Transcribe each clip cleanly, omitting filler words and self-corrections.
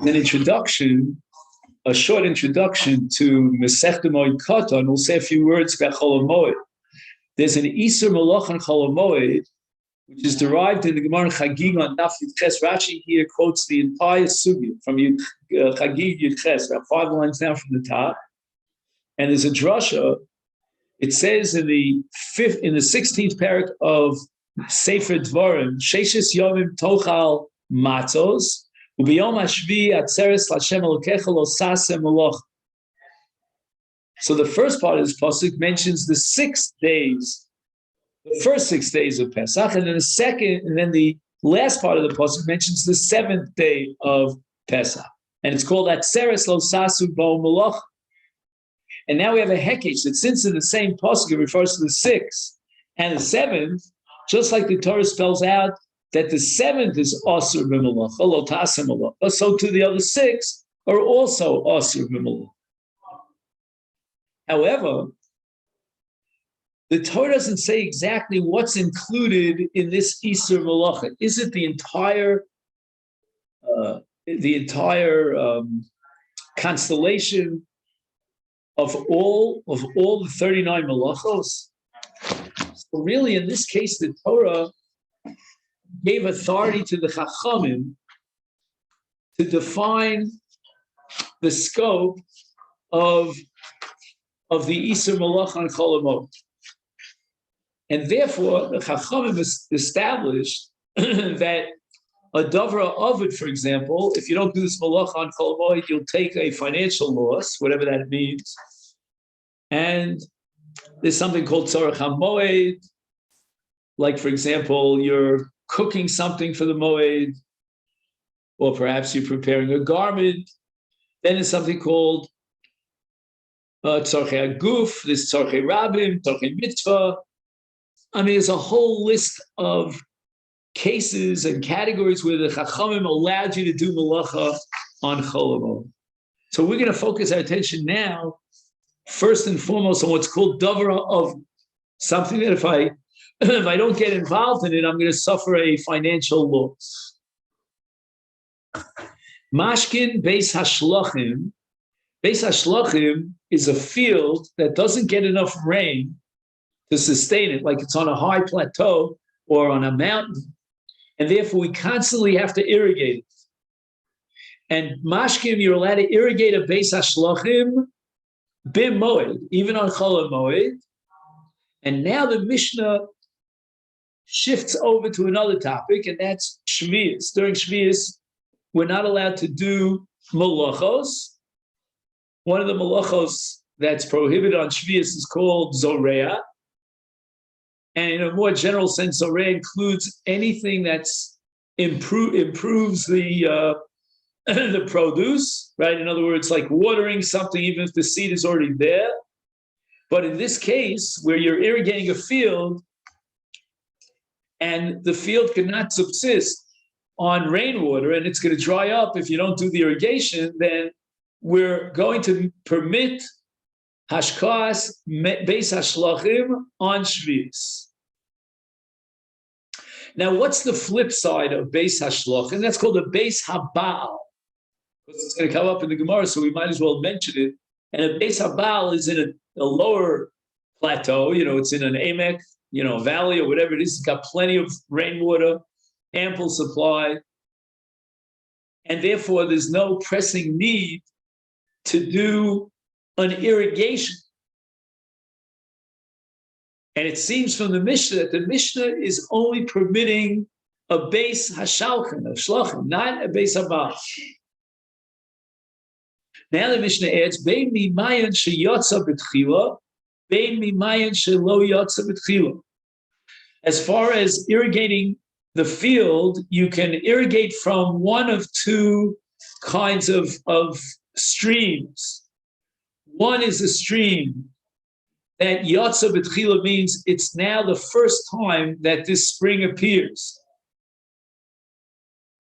an introduction, a short introduction to Masechet Moed Katan. We'll say a few words about Chol Moed. There's an Isur Malach on Chol Moed, which is derived in the Gemara Chagig on Daf Yud Ches. Rashi here quotes the entire sugya from Chagig Yud Ches, about 5 lines down from the top. And there's a drasha. It says in the 16th parak of Sefer Dvarim, Sheishes Yomim Tochal Matzos, Ubiyom Hashvi Atzeres Lashem Elokecha Lo Saseh Malach. So the first part of this pasuk mentions the 6 days, the first 6 days of Pesach, and then the last part of the pasuk mentions the 7th day of Pesach, and it's called Atzeres Lo Sasu Bo Malach. And now we have a hekesh that since in the same pasuk it refers to the 6th and the 7th, just like the Torah spells out that the 7th is Asur B'Malach, Lo Taseh Malach, so too the other 6 are also Asur B'Malach. However, the Torah doesn't say exactly what's included in this Isur Malacha. Is it the entire constellation of all the 39 malachos? So really, in this case, the Torah gave authority to the Chachamim to define the scope of the Isur Malach on Chol Moed. And therefore, the Chachamim established that a Davra Ovid, for example, if you don't do this Malach on Chol Moed, you'll take a financial loss, whatever that means. And there's something called Tzorech HaMoed, like, for example, you're cooking something for the Moed, or perhaps you're preparing a garment. Then there's something called Tzorchei Aguf, there's Tzorchei Rabim, Tzorchei Mitzvah. I mean, there's a whole list of cases and categories where the Chachamim allowed you to do Malacha on Chol Moed. So we're going to focus our attention now, first and foremost, on what's called Davra of something that if I don't get involved in it, I'm going to suffer a financial loss. Mashkin Beis Hashlachim. Beis Hashlachim is a field that doesn't get enough rain to sustain it, like it's on a high plateau or on a mountain, and therefore we constantly have to irrigate it. And Mashkim, you're allowed to irrigate a Beis Hashlachim b'Moed, even on Chol Moed. And now the Mishnah shifts over to another topic, and that's Shvius. During Shvius, we're not allowed to do malachos. One of the malachos that's prohibited on Shvius is called Zoreah. And in a more general sense, Zoreah includes anything that's improves the the produce, right? In other words, like watering something, even if the seed is already there. But in this case, where you're irrigating a field, and the field cannot subsist on rainwater, and it's going to dry up if you don't do the irrigation, then we're going to permit Hashkas Beis Hashlachim on Shvius. Now, what's the flip side of Beis Hashlachim? That's called a Beis Habal. It's going to come up in the Gemara, so we might as well mention it. And a Beis Habal is in a lower plateau, it's in an emek, valley or whatever it is. It's got plenty of rainwater, ample supply. And therefore, there's no pressing need to do an irrigation. And it seems from the Mishnah that the Mishnah is only permitting a Beis Hashalchim, a Shlachim, not a Beis Habal. Now the Mishnah adds, Bein mimayan sheyotza b'tchila, bein mimayan shelo yotza b'tchila. As far as irrigating the field, you can irrigate from one of two kinds of streams. One is a stream that yotza b'tchila means it's now the first time that this spring appears.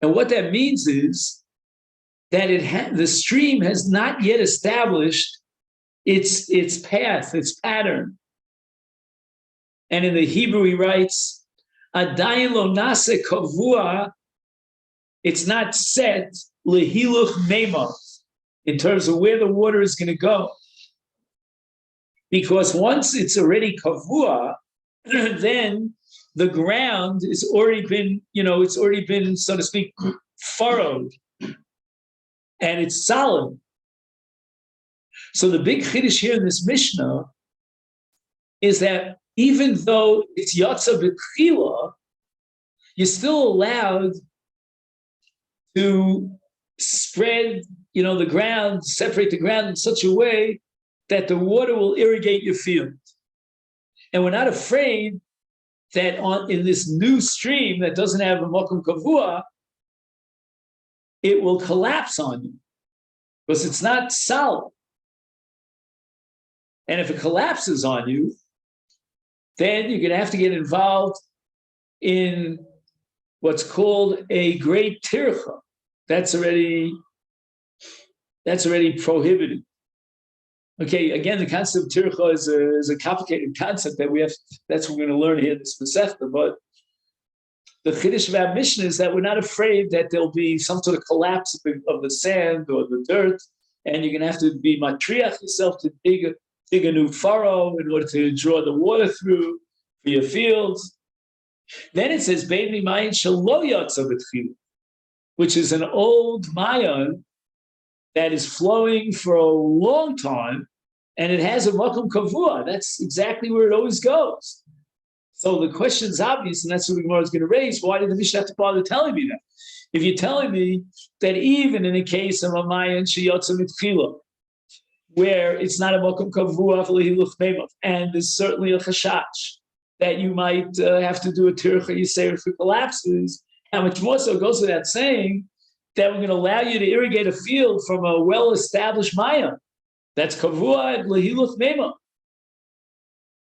And what that means is that the stream has not yet established its path, its pattern. And in the Hebrew, he writes, "Adayin lo nase kavua." It's not set. lehiluch mema, in terms of where the water is going to go. Because once it's already kavua, then the ground is already been, it's already been, so to speak, furrowed, and it's solid. So the big chiddush here in this Mishnah is that even though it's yatsa b'tchila, you're still allowed to spread, the ground, separate the ground in such a way that the water will irrigate your field. And we're not afraid that in this new stream that doesn't have a mokum kavua, it will collapse on you because it's not solid. And if it collapses on you, then you're going to have to get involved in what's called a great tircha. That's already prohibited. Okay, again, the concept of tircha is a complicated concept that that's what we're going to learn here in this Masechet. But the chiddush of our Mishnah is that we're not afraid that there'll be some sort of collapse of the sand or the dirt, and you're going to have to be matriach yourself to dig a new furrow in order to draw the water through for your fields. Then it says, Bein mayin shelo yatsa b'tchila, which is an old mayan that is flowing for a long time, and it has a makom kavua. That's exactly where it always goes. So the question is obvious, and that's what the Gemara is going to raise. Why did the Mishnah have to bother telling me that? If you're telling me that even in the case of a mayan sheyatsa b'tchila, where it's not a mokum kavua v'lehiluch meimav, and there's certainly a chashash that you might have to do a tircha yisera if it collapses, how much more so goes without saying that we're going to allow you to irrigate a field from a well-established maya. That's kavua and lehiluch meimav.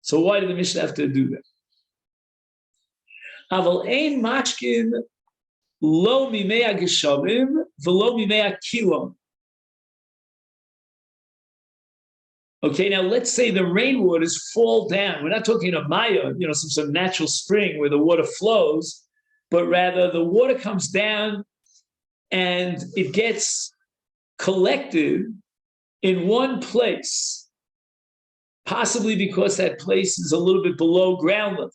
So why did the Mishnah have to do that? Aval ein mashkin lo mimei geshamim v'lo mimei kilom. Okay, now let's say the rainwaters fall down. We're not talking a maya, some sort of natural spring where the water flows, but rather the water comes down and it gets collected in one place, possibly because that place is a little bit below ground level.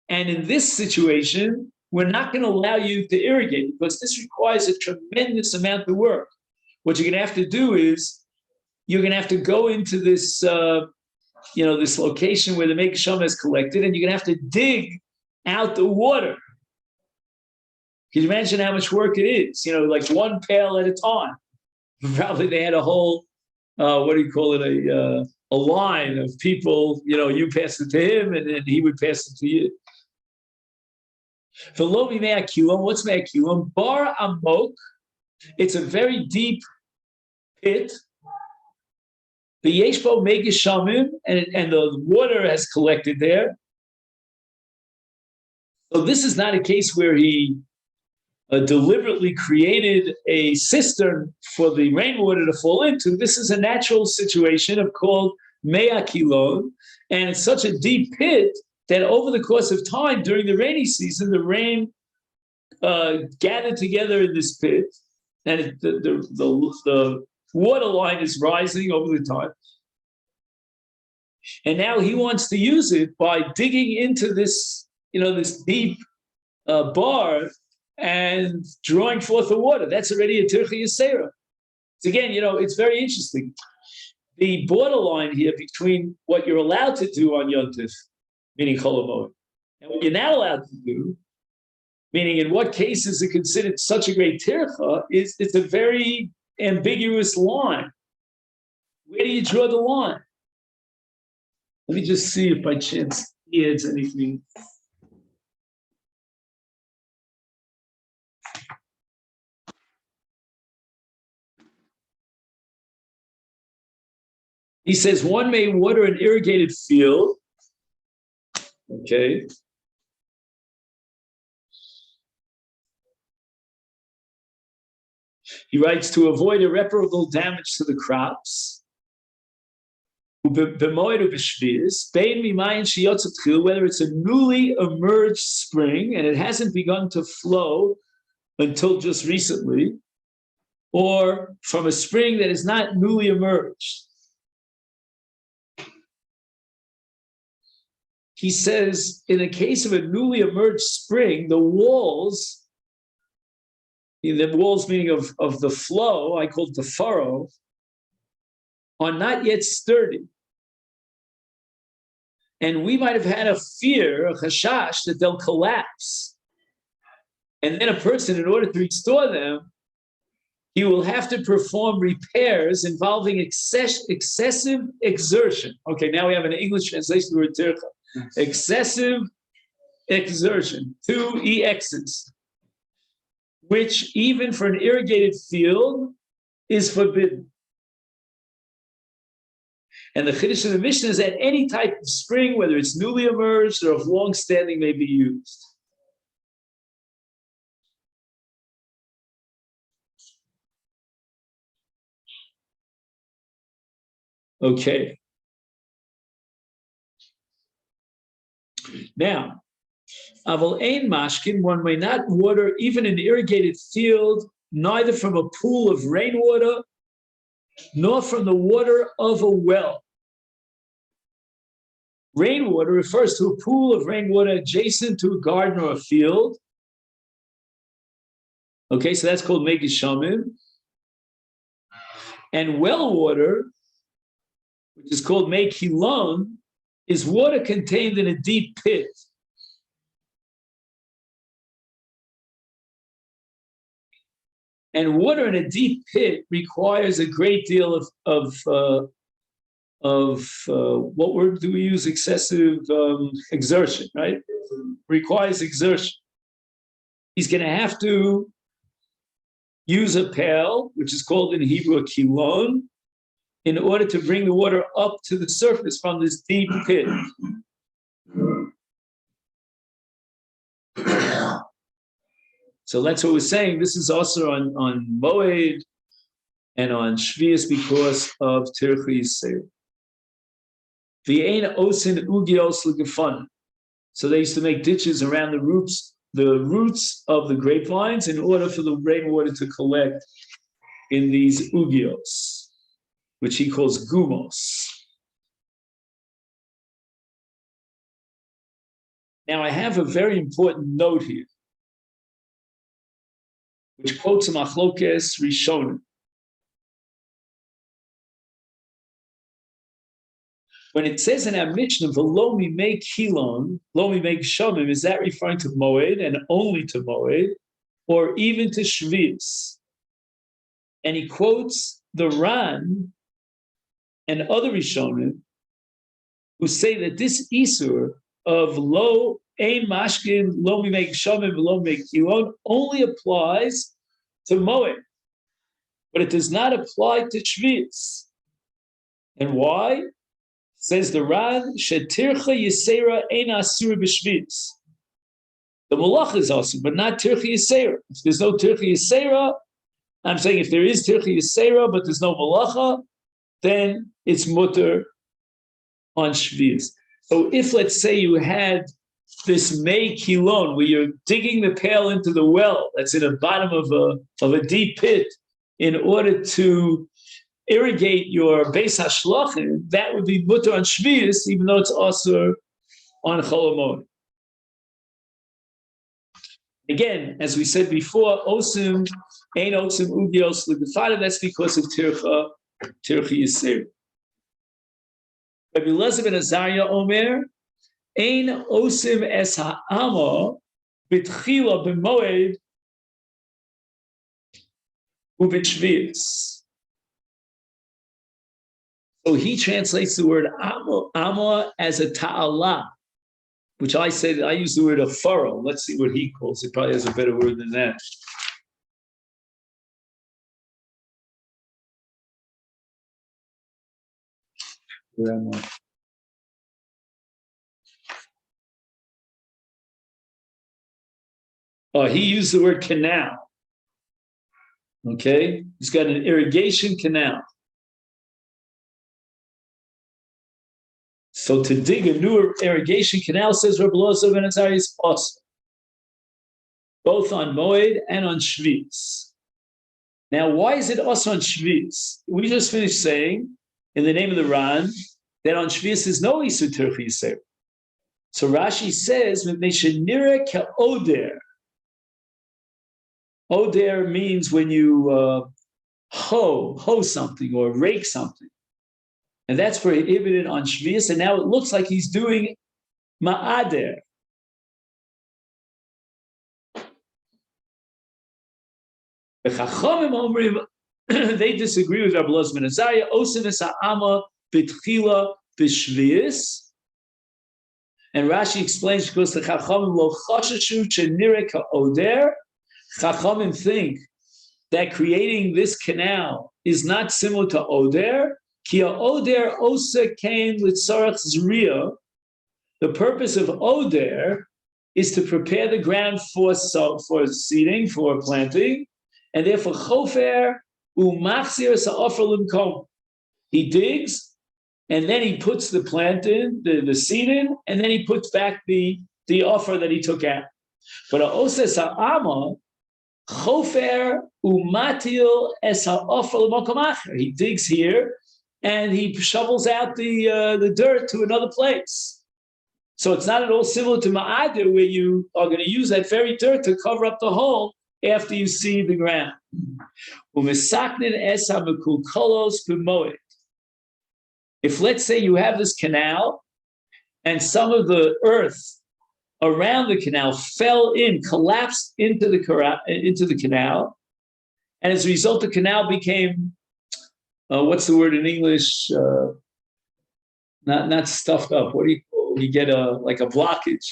And in this situation, we're not going to allow you to irrigate because this requires a tremendous amount of work. What you're going to have to do is you're going to have to go into this, this location where the Me'ek Shama is collected, and you're going to have to dig out the water. Can you imagine how much work it is? Like one pail at a time. Probably they had a whole, a line of people. You pass it to him, and then he would pass it to you. V'lo mimei kilom. What's mimei kilom? Bar amok. It's a very deep pit. The yeshbo megishamim, and the water has collected there. So this is not a case where he deliberately created a cistern for the rainwater to fall into. This is a natural situation called mea kilon, and it's such a deep pit that over the course of time during the rainy season, the rain gathered together in this pit, and the water line is rising over the time. And now he wants to use it by digging into this, this deep bar and drawing forth the water. That's already a tircha yisera. So again, it's very interesting. The borderline here between what you're allowed to do on Yom Tov, meaning Chol Moed, and what you're not allowed to do, meaning in what cases is it considered such a great tircha, it's a very ambiguous line. Where do you draw the line? Let me just see if by chance he adds anything. He says one may water an irrigated field. Okay. He writes to avoid irreparable damage to the crops. Whether it's a newly emerged spring and it hasn't begun to flow until just recently, or from a spring that is not newly emerged. He says, in the case of a newly emerged spring, the walls meaning of the flow, I call it the furrow, are not yet sturdy. And we might have had a fear, a chashash, that they'll collapse. And then a person, in order to restore them, he will have to perform repairs involving excessive exertion. Okay, now we have an English translation of the word tircha. Excessive exertion, 2 EXs, which even for an irrigated field is forbidden. And the Chiddush of the Mishnah is that any type of spring, whether it's newly emerged or of long standing, may be used. Okay. Now, Aval ein mashkin, one may not water even an irrigated field, neither from a pool of rainwater, nor from the water of a well. Rainwater refers to a pool of rainwater adjacent to a garden or a field. Okay, so that's called Mei Geshamim. And well water, which is called Mei Kilon, is water contained in a deep pit. And water in a deep pit requires a great deal of what word do we use? Excessive exertion, right? Requires exertion. He's going to have to use a pail, which is called in Hebrew a kilon, in order to bring the water up to the surface from this deep pit. So that's what we're saying. This is also on Moed and on Shvius because of Tircha Yisrael. V'ein osin ugios l'gefan. So they used to make ditches around the roots of the grapevines in order for the rainwater to collect in these ugios, which he calls gumos. Now I have a very important note here, which quotes a machlokes rishonim. When it says in our Mishnah, "V'lo mimei kilon, lo mimei geshamim," is that referring to Moed and only to Moed, or even to Shvius? And he quotes the Ran and other Rishonim who say that this Isur of lo ein mashkin, lo mimei geshamim, v'lo mimei kilon only applies to Moed, but it does not apply to Shvius. And why? Says the Ran, shetircha yisera ein asur b'shvius. The malach is awesome, but not tircha yisera. If there's no tircha yisera, I'm saying if there is tircha yisera, but there's no malacha, then it's mutter on shvius. So if, let's say, you had this mei kilon, where you're digging the pail into the well that's in the bottom of a deep pit in order to irrigate your beis hashlachim, that would be mutter on shvius, even though it's also on chol hamoed. Again, as we said before, osim ein osim ugios l'gefana. That's because of tircha yisir. Rabbi Elazar ben Azariah omer ein osim es ha'ama b'tchila b'moed u'b'shvius. So he translates the word amma as a ta'ala, which I say that I use the word a furrow. Let's see what he calls it. Probably has a better word than that. Where am I? Oh, he used the word canal. Okay, he's got an irrigation canal. So to dig a new irrigation canal, says Rabbi Elazar ben Azariah, is possible. both on Moed and on Shvis. Now, why is it us on Shvis? We just finished saying, in the name of the Ran, that on Shvis is no Isur Tircha Yisrael. So Rashi says, "Mishenira ka'oder." Oder means when you hoe something or rake something, and that's prohibited on Shvis. And now it looks like he's doing ma'ader. The Chachamim Omrim, they disagree with Rabbi Elazar ben Azariah. Osenes ha'ama b'tchila b'shvius. And Rashi explains because the Chachamim lo chashashu shenireh ka'oder. Chachamim think that creating this canal is not similar to Oder. Ki ha'oder osa kain litzarach zriya. The purpose of Oder is to prepare the ground for seeding, for planting, and therefore chofer umachzir sa'ofer limkom. He digs, and then he puts the plant in, the seed in, and then he puts back the offer that he took out. But oses ha'ama, chofer umatil es ha'ofer l'makom acher. He digs here, and he shovels out the dirt to another place. So it's not at all similar to ma'adir, where you are going to use that very dirt to cover up the hole after you seed the ground. If, let's say, you have this canal and some of the earth around the canal fell in, collapsed into the canal, and as a result, the canal became, what's the word in English? Not stuffed up. What do you call it? You get like a blockage,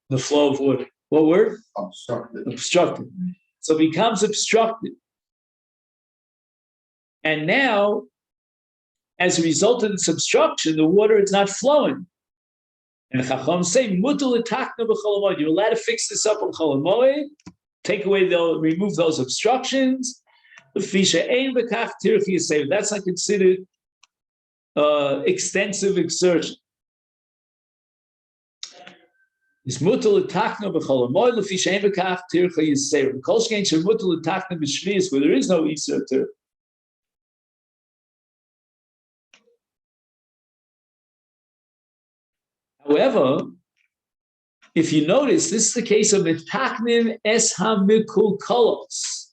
the flow of water. What word? Obstructed. So it becomes obstructed. And now, as a result of this obstruction, the water is not flowing. And the Chacham say, you're allowed to fix this up on Chol Moed, remove those obstructions. That's not considered extensive exertion. Is mutal takna b'chol moed lefi shein v'kach tircha yiseir. Kol shkein shemutal takna b'shvius, where there is no isur tircha. However, if you notice, this is the case of mitaknim es hamikul kolos.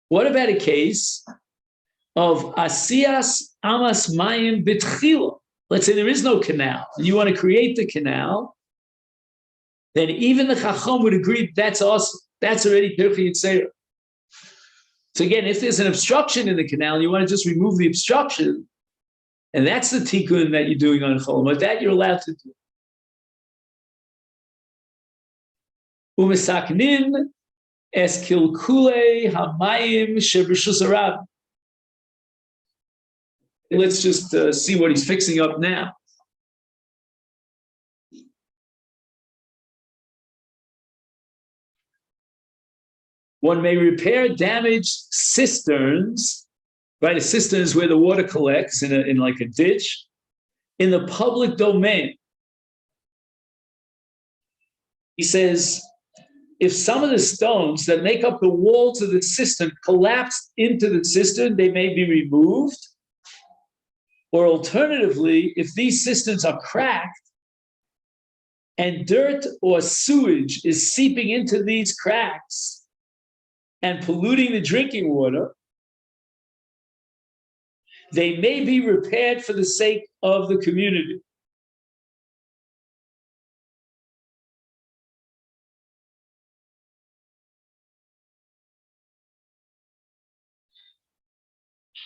What about a case of asiyas amas mayim b'tchila? Let's say there is no canal, and you want to create the canal, then even the Chacham would agree that's awesome. That's already Tircha Yitzera. So again, if there's an obstruction in the canal, and you want to just remove the obstruction, and that's the tikkun that you're doing on Chol Moed, that you're allowed to do. Umesaknin es kilkule hamayim shebrishus harab. Let's just see what he's fixing up now. One may repair damaged cisterns, right? A cistern is where the water collects in like a ditch, in the public domain. He says, if some of the stones that make up the walls of the cistern collapse into the cistern, they may be removed. Or alternatively, if these cisterns are cracked and dirt or sewage is seeping into these cracks and polluting the drinking water, they may be repaired for the sake of the community.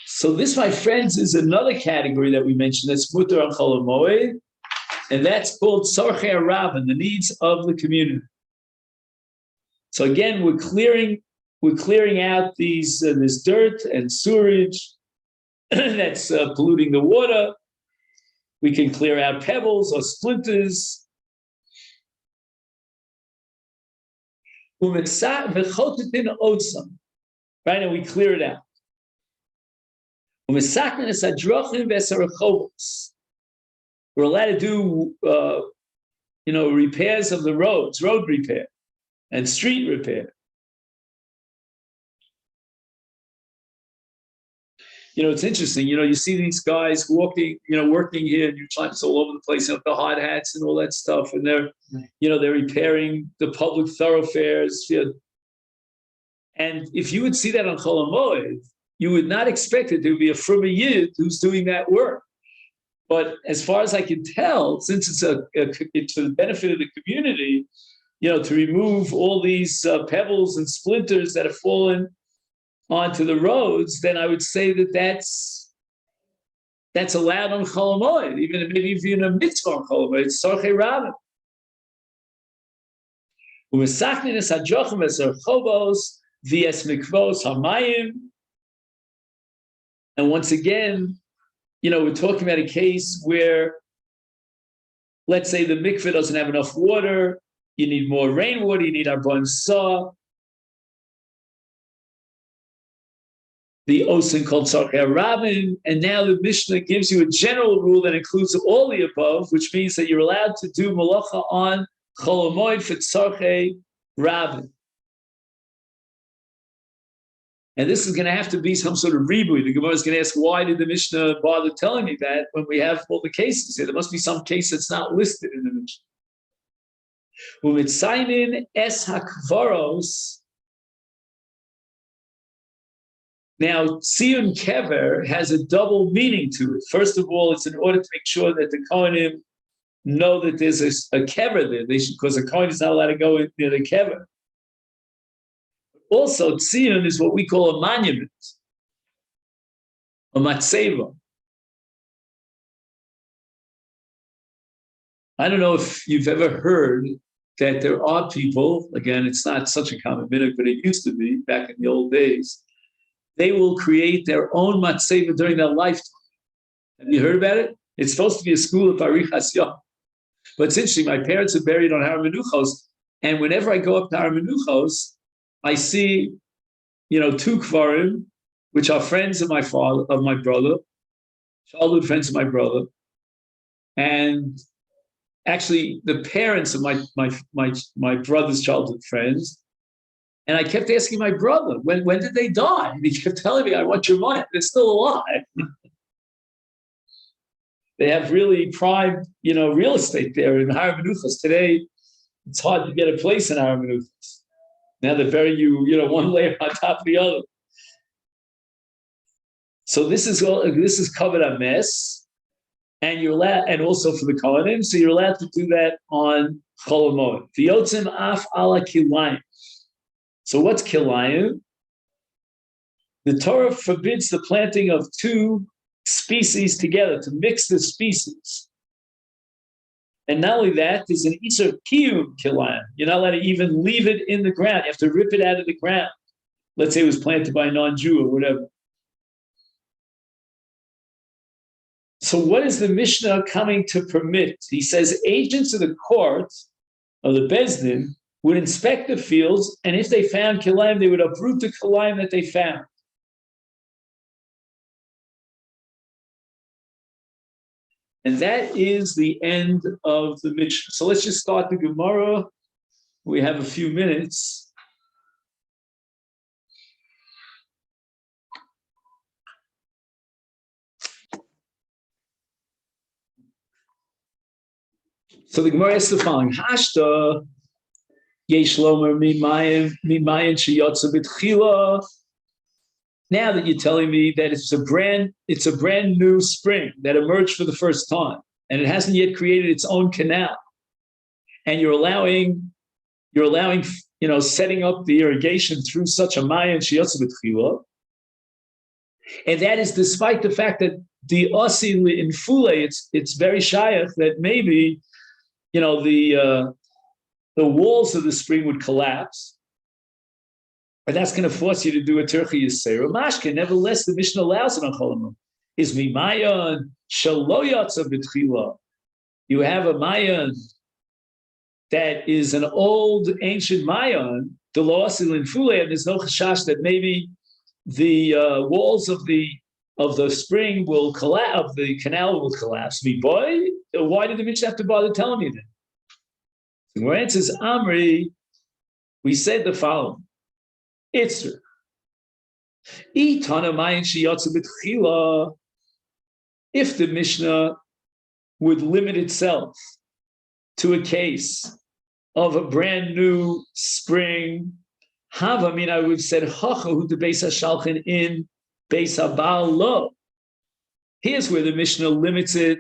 So this, my friends, is another category that we mentioned that's mutar on Chol Moed, and that's called tzorchei harabim, the needs of the community. So again, we're clearing out these this dirt and sewage that's polluting the water. We can clear out pebbles or splinters. Right, and we clear it out. We're allowed to do, repairs of the roads, road repair. and street repair. It's interesting. You see these guys walking, working here, and you find it's all over the place, the hard hats and all that stuff, and they're repairing the public thoroughfares. And if you would see that on Chol Moed, you would not expect it. There would be a Fruma Yid who's doing that work. But as far as I can tell, since it's for the benefit of the community, to remove all these pebbles and splinters that have fallen onto the roads, then I would say that's allowed on Chol Moed, maybe even a mitzvah on Chol Moed. It's Sarchei Rabbin. Umesachnin es hajochem es archovos v'es mikvos hamayim. And once again, we're talking about a case where, let's say the mikveh doesn't have enough water, you need more rainwater, you need arbon saw. The osin called Sarchei Rabbin, and now the Mishnah gives you a general rule that includes all the above, which means that you're allowed to do malacha on Chol Moed for Sarchei Rabbin. And this is going to have to be some sort of reboot. The Gemara is going to ask, why did the Mishnah bother telling me that when we have all the cases here? There must be some case that's not listed in the Mishnah. Umitzainin es hakvaros. Now, Tziyun Kever has a double meaning to it. First of all, it's in order to make sure that the Kohanim know that there's a Kever there, because a Kohen is not allowed to go near the Kever. Also, Tziyun is what we call a monument, a matzeva. I don't know if you've ever heard that there are people, again, it's not such a common minute, but it used to be back in the old days, they will create their own matzeva during their lifetime. Have you heard about it? It's supposed to be a school of Arichas Yom. But it's interesting, my parents are buried on Har Menuchos, and whenever I go up to Har Menuchos, I see, two kvarim, which are friends of my brother, childhood friends of my brother, and actually the parents of my brother's childhood friends. And I kept asking my brother, when did they die? And he kept telling me, I want your money. They're still alive. They have really prime, real estate there in Har Menuchos. Today, it's hard to get a place in Har Menuchos. Now they bury you, one layer on top of the other. So this is covered a mess, and you're allowed, and also for the Kohanim, so you're allowed to do that on Chol Moed. V'yotzim af ala kilayim. So what's kilayim? The Torah forbids the planting of two species together, to mix the species. And not only that, there's an Isur Kiyum kilayim. You're not allowed to even leave it in the ground. You have to rip it out of the ground. Let's say it was planted by a non-Jew or whatever. So what is the Mishnah coming to permit? He says agents of the court, of the Beis Din, would inspect the fields, and if they found kilayim, they would uproot the kilayim that they found. And that is the end of the Mishnah. So let's just start the Gemara. We have a few minutes. So the Gemara is the following: Hashta yesh lomer mimayin sheyotza b'tchila. Now that you're telling me that it's a brand new spring that emerged for the first time, and it hasn't yet created its own canal, and you're allowing, setting up the irrigation through such a mayan sheyotza b'tchila, and that is despite the fact that the osi in fule, it's very shayach that maybe, the walls of the spring would collapse. And that's going to force you to do a Turchi Yisera Mashke. Nevertheless, the Mishnah allows it on Chol Moed. Is mimayon shelo yatsa b'tchila. You have a mayon that is an old ancient mayon, the lo asil in fule, and there's no chashash that maybe the walls of the spring will collapse, of the canal will collapse. Boy, why did the Mishnah have to bother telling me that? The answer is Amri. we said the following. Itzer. If the Mishnah would limit itself to a case of a brand new spring, I would have said, Hachahu the Beis HaShalchin in Beis HaBaal Lo. Here's where the Mishnah limits it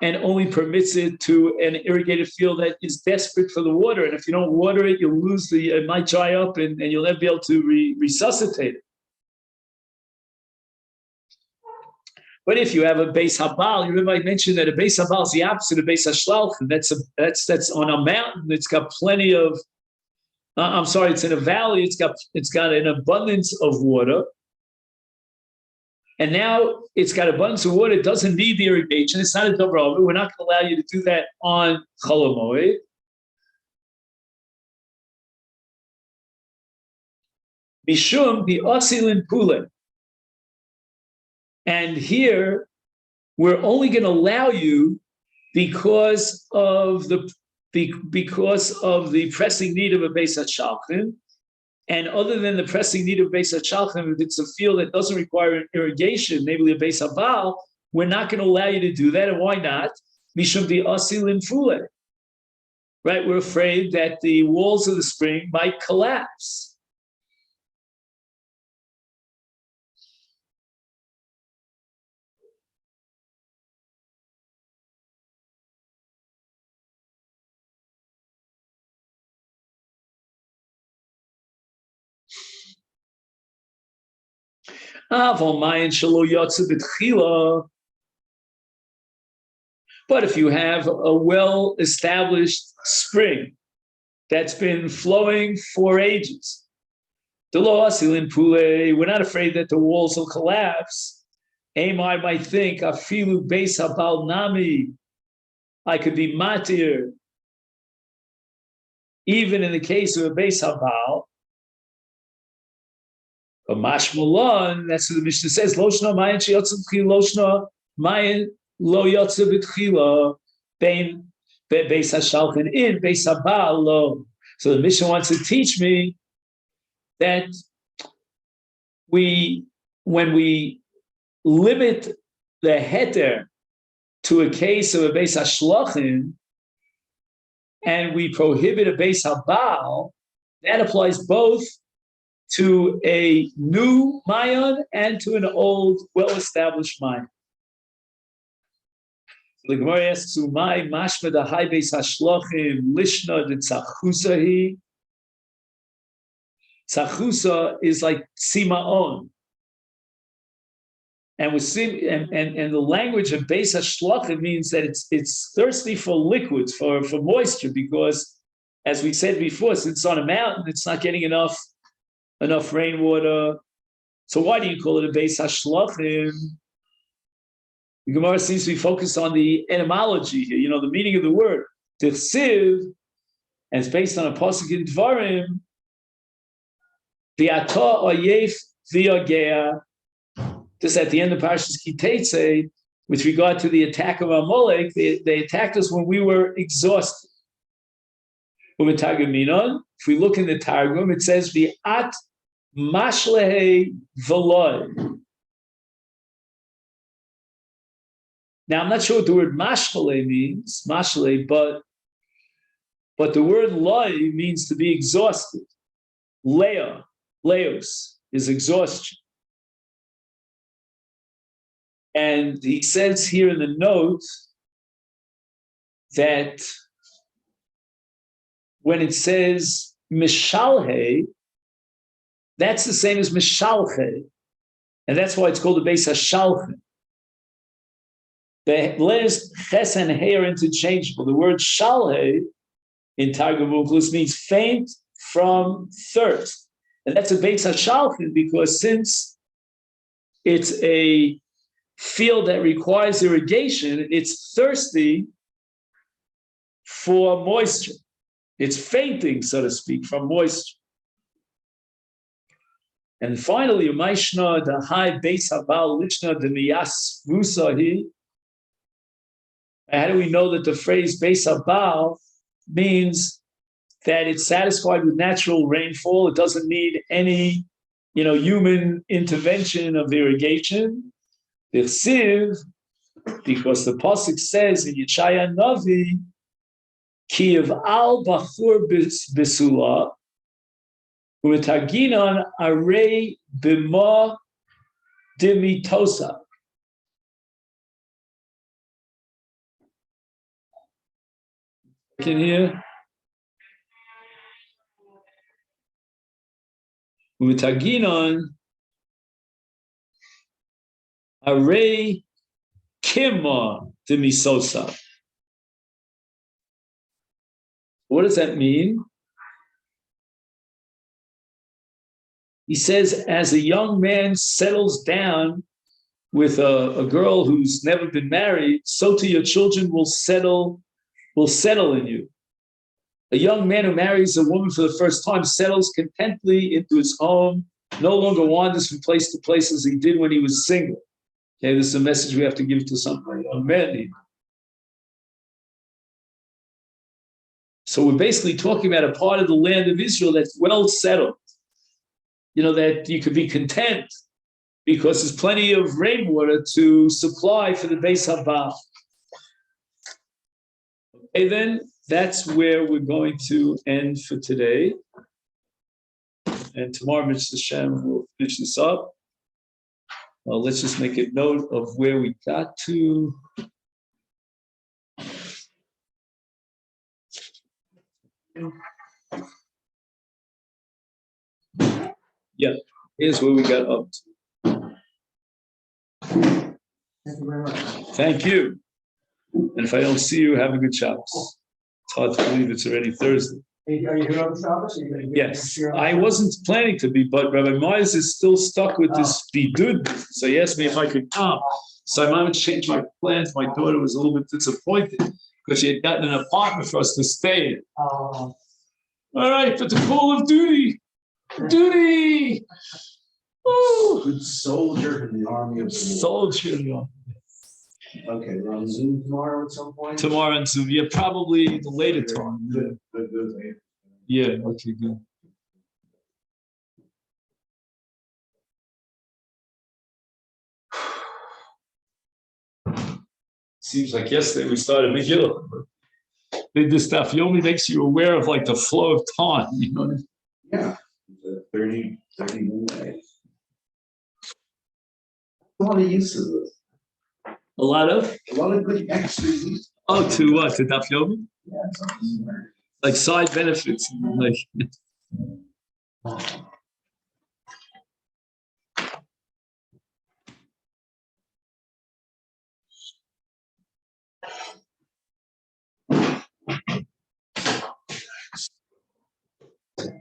and only permits it to an irrigated field that is desperate for the water. And if you don't water it, you'll lose it might dry up and you'll never be able to resuscitate it. But if you have a Beis HaBaal, you remember I mentioned that a Beis HaBaal is the opposite of Beis HaShalchin. That's on a mountain. It's got plenty of, it's in a valley. It's got an abundance of water. And now it's got abundance of water. It doesn't need the irrigation. It's not a Dobrova. We're not going to allow you to do that on Chol Moed. Mishum the Osilin Pule. And here, we're only going to allow you because of the pressing need of a Beis HaShalchin. And other than the pressing need of Beis HaShalchin, if it's a field that doesn't require irrigation, namely a Beis HaBaal, we're not going to allow you to do that. And why not? Mishum the Osilin Fule. Right? We're afraid that the walls of the spring might collapse. But if you have a well-established spring that's been flowing for ages, we're not afraid that the walls will collapse. I might think, afilu beis habal nami, I could be matir, even in the case of a beis habal. But mashmalon, that's what the Mishnah says. Loshna mayin sheyotzim tchila, loshna mayin lo yotze b'tchila, bein beis hashalchin in beis habal lo. So the Mishnah wants to teach me that when we limit the heter to a case of a beis hashlachin, and we prohibit a beis habal, that applies both to a new mayon and to an old, well-established mayon. The Gemara asks, "Umay mashma da hai beis hashlachim lishna de tzachusahi." Tzachusa is like simaon, and the language of beis hashlachim means that it's thirsty for liquids, for moisture, because, as we said before, since it's on a mountain, it's not getting enough rainwater. So why do you call it a beis hashlachim? The Gemara seems to be focused on the etymology here, the meaning of the word. Tichsiv, and it's based on a pasuk in Dvarim, v'ata oyef v'yagea. This at the end of Parashas Kiteitzei, with regard to the attack of Amalek, they attacked us when we were exhausted. If we look in the Targum, it says v'at mashlehe v'loy. Now, I'm not sure what the word mashle means, but the word loy means to be exhausted. Leos is exhaustion. And he says here in the note that when it says mishalhe, that's the same as mishalche. And that's why it's called the Beis HaShalchin. The letters ches and he are interchangeable. The word shalhe in Targum Uklus means faint from thirst. And that's a Beis HaShalchin because since it's a field that requires irrigation, it's thirsty for moisture. It's fainting, so to speak, from moisture. And finally, Umayshna the high Beis Habal Lichna the Miyas Vusahi. How do we know that the phrase Beis Habal means that it's satisfied with natural rainfall. It doesn't need any, human intervention of irrigation. The sieve, because the pasuk says in Yeshaya Navi, Ki of al bachur besula, u'etaginon arei b'ma dimitosa. Can you hear? U'etaginon arei kima dimisosa. What does that mean? He says, as a young man settles down with a girl who's never been married, so too your children will settle in you. A young man who marries a woman for the first time settles contently into his home, no longer wanders from place to place as he did when he was single. Okay, this is a message we have to give to some young men. So we're basically talking about a part of the land of Israel that's well settled. That you could be content because there's plenty of rainwater to supply for the Beis Haba. Okay, then that's where we're going to end for today. And tomorrow, Mr. Shem, we'll finish this up. Well, let's just make a note of where we got to. Yeah, here's where we got up to. Thank you very much. Thank you. And if I don't see you, have a good Shabbos. It's hard to believe it's already Thursday. Are you here on Shabbos? Yes, I wasn't planning to be, but Rabbi Moed is still stuck with this bidud. So he asked me if I could come. So I might change my plans. My daughter was a little bit disappointed because she had gotten an apartment for us to stay in. All right, but the call of duty. Duty! Oh, good soldier in the army of soldier. Okay, we're on Zoom tomorrow at some point? Tomorrow on Zoom, yeah, probably the later time. Good. Yeah, okay, good. Seems like yesterday we started Megillah. This stuff only makes you aware of like the flow of time, Yeah, 30 minutes. A lot of use of this. A lot of good extras. Oh, to what? To Daf Yomi? Yeah, something like side benefits, like.